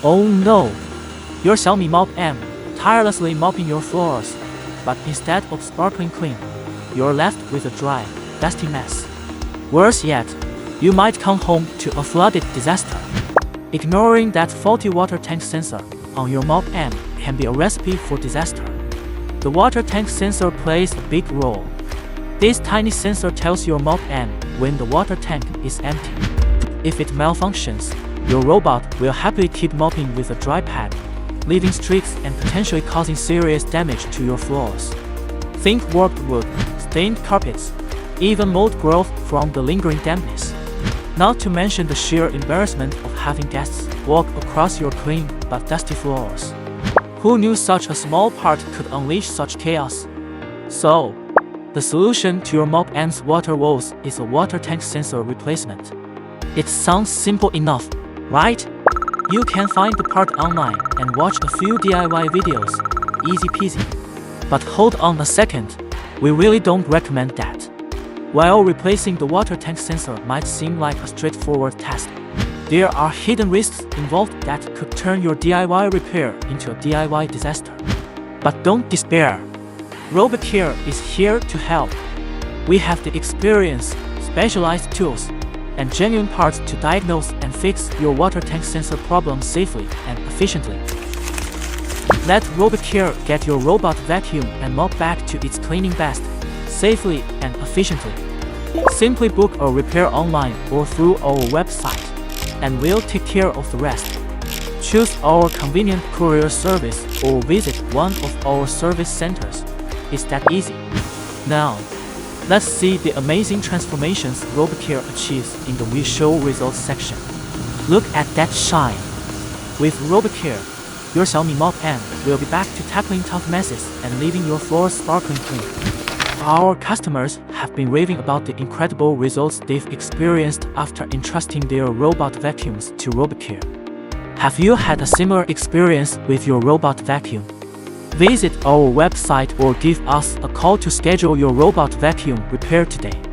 Oh no! Your Xiaomi Mop M tirelessly mopping your floors, but instead of sparkling clean, you're left with a dry, dusty mess. Worse yet, you might come home to a flooded disaster. Ignoring that faulty water tank sensor on your Mop M can be a recipe for disaster. The water tank sensor plays a big role. This tiny sensor tells your Mop M when the water tank is empty. If it malfunctions, your robot will happily keep mopping with a dry pad, leaving streaks and potentially causing serious damage to your floors. Think warped wood, stained carpets, even mold growth from the lingering dampness. Not to mention the sheer embarrassment of having guests walk across your clean but dusty floors. Who knew such a small part could unleash such chaos? So, the solution to your Mop M's water woes is a water tank sensor replacement. It sounds simple enough, right? You can find the part online and watch a few DIY videos, easy peasy. But hold on a second, we really don't recommend that. While replacing the water tank sensor might seem like a straightforward task, there are hidden risks involved that could turn your DIY repair into a DIY disaster. But don't despair. RoboCare is here to help. We have the experience, specialized tools, and genuine parts to diagnose and fix your water tank sensor problem safely and efficiently. Let RoboCare get your robot vacuum and mop back to its cleaning best, safely and efficiently. Simply book a repair online or through our website, and we'll take care of the rest. Choose our convenient courier service or visit one of our service centers. It's that easy. Now, let's see the amazing transformations RoboCare achieves in the We Show Results section. Look at that shine! With RoboCare, your Xiaomi Mop M will be back to tackling tough messes and leaving your floors sparkling clean. Our customers have been raving about the incredible results they've experienced after entrusting their robot vacuums to RoboCare. Have you had a similar experience with your robot vacuum? Visit our website or give us a call to schedule your robot vacuum repair today.